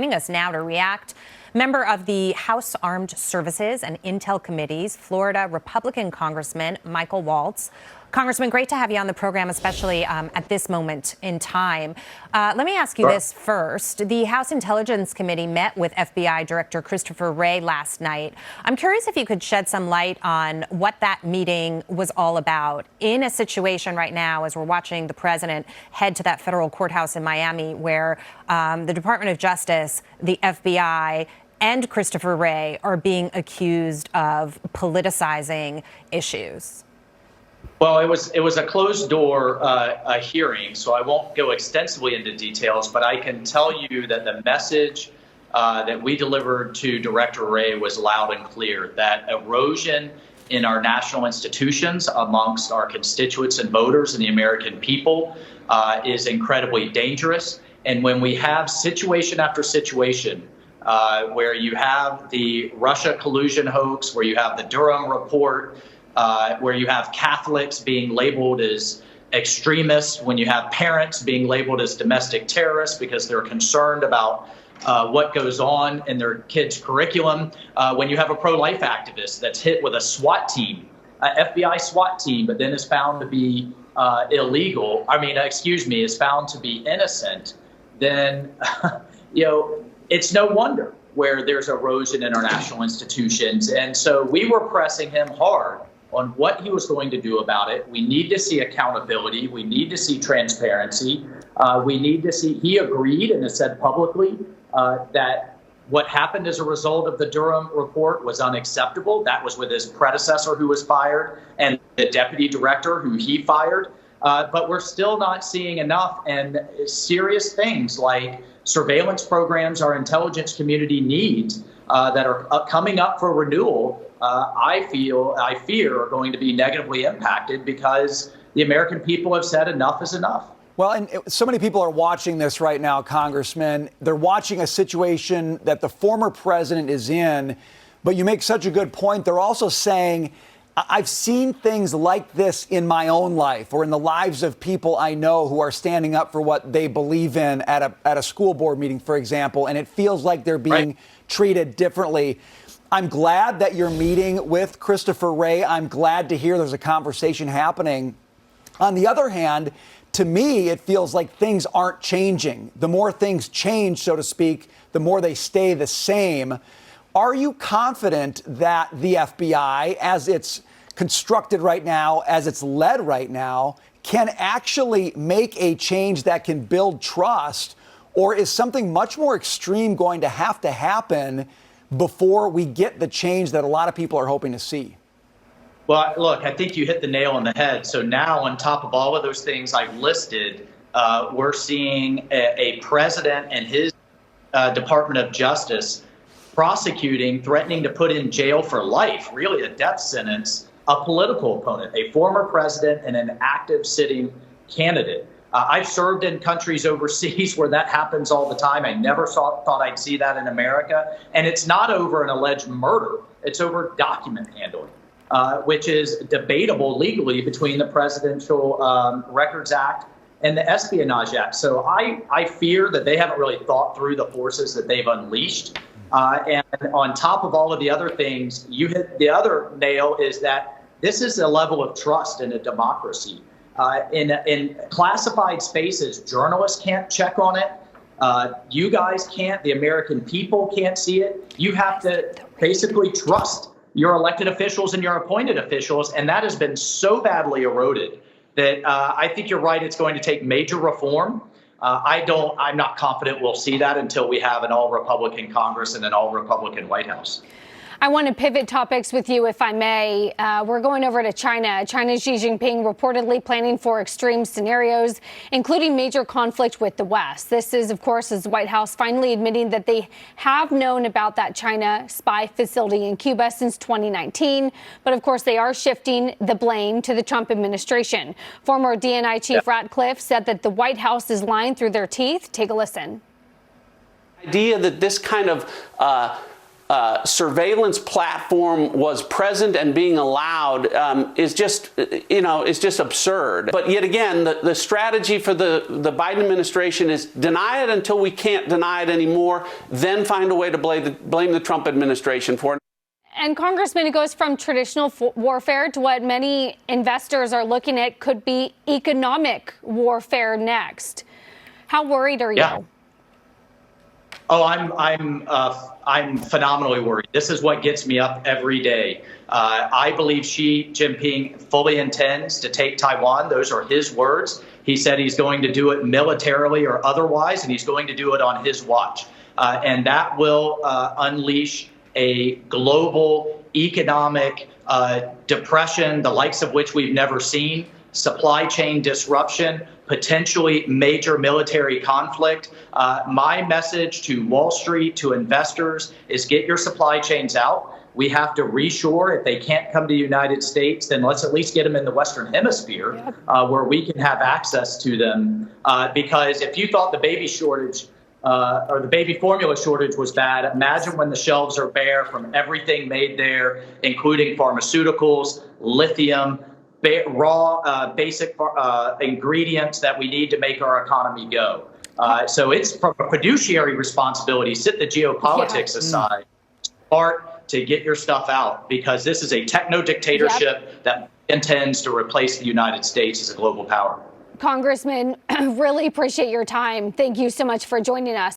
Joining us now to react, member of the House Armed Services and Intel Committees, Florida Republican Congressman Michael Waltz. Congressman, great to have you on the program, especially at this moment in time. Let me ask you this first. The House Intelligence Committee met with FBI Director Christopher Wray last night. I'm curious if you could shed some light on what that meeting was all about in a situation right now as we're watching the president head to that federal courthouse in Miami where the Department of Justice, the FBI, and Christopher Wray are being accused of politicizing issues. Well, it was a closed-door hearing, so I won't go extensively into details, but I can tell you that the message that we delivered to Director Wray was loud and clear, that erosion in our national institutions amongst our constituents and voters and the American people is incredibly dangerous. And when we have situation after situation where you have the Russia collusion hoax, where you have the Durham report, where you have Catholics being labeled as extremists, when you have parents being labeled as domestic terrorists because they're concerned about what goes on in their kids' curriculum, when you have a pro-life activist that's hit with a SWAT team, FBI SWAT team, but then is found to be illegal, is found to be innocent, then, it's no wonder where there's erosion in our national institutions. And so we were pressing him hard on what he was going to do about it. We need to see accountability. We need to see transparency. We need to see, he agreed and has said publicly that what happened as a result of the Durham report was unacceptable. That was with his predecessor who was fired and the deputy director who he fired. But we're still not seeing enough, and serious things like surveillance programs our intelligence community needs that are coming up for renewal, I fear are going to be negatively impacted because the American people have said enough is enough. Well, and so many people are watching this right now, Congressman. They're watching a situation that the former president is in, but you make such a good point. They're also saying, I've seen things like this in my own life or in the lives of people I know who are standing up for what they believe in at a school board meeting, for example, and it feels like they're being treated differently. I'm glad that you're meeting with Christopher Wray. I'm glad to hear there's a conversation happening. On the other hand, to me, it feels like things aren't changing. The more things change, so to speak, the more they stay the same. Are you confident that the FBI, as it's constructed right now, as it's led right now, can actually make a change that can build trust? Or is something much more extreme going to happen before we get the change that a lot of people are hoping to see? Well, look, I think you hit the nail on the head. So now, on top of all of those things I've listed, we're seeing a president and his Department of Justice prosecuting, threatening to put in jail for life, really a death sentence, a political opponent, a former president and an active sitting candidate. I've served in countries overseas where that happens all the time. I never thought I'd see that in America. And it's not over an alleged murder. It's over document handling, which is debatable legally between the Presidential Records Act and the Espionage Act. So I fear that they haven't really thought through the forces that they've unleashed. And on top of all of the other things, you hit the other nail, is that this is a level of trust in a democracy. In classified spaces, journalists can't check on it. You guys can't. The American people can't see it. You have to basically trust your elected officials and your appointed officials. And that has been so badly eroded that I think you're right. It's going to take major reform. I'm not confident we'll see that until we have an all-Republican Congress and an all-Republican White House. I want to pivot topics with you, if I may. We're going over to China. China's Xi Jinping reportedly planning for extreme scenarios, including major conflict with the West. This is, of course, as the White House finally admitting that they have known about that China spy facility in Cuba since 2019. But, of course, they are shifting the blame to the Trump administration. Former DNI Chief Ratcliffe said that the White House is lying through their teeth. Take a listen. The idea that this kind of surveillance platform was present and being allowed is just absurd. But yet again, the strategy for the Biden administration is deny it until we can't deny it anymore, then find a way to blame the Trump administration for it. And Congressman, it goes from traditional warfare to what many investors are looking at could be economic warfare next. How worried are you? Yeah. Oh, I'm phenomenally worried. This is what gets me up every day. I believe Xi Jinping fully intends to take Taiwan. Those are his words. He said he's going to do it militarily or otherwise, and he's going to do it on his watch. And that will unleash a global economic depression, the likes of which we've never seen, supply chain disruption, potentially major military conflict. My message to Wall Street, to investors, is get your supply chains out. We have to reshore. If they can't come to the United States, then let's at least get them in the Western Hemisphere, where we can have access to them. Because if you thought the baby shortage or the baby formula shortage was bad, imagine when the shelves are bare from everything made there, including pharmaceuticals, lithium, raw basic ingredients that we need to make our economy go. So it's from a fiduciary responsibility, set the geopolitics aside, start to get your stuff out, because this is a techno dictatorship that intends to replace the United States as a global power. Congressman, really appreciate your time. Thank you so much for joining us.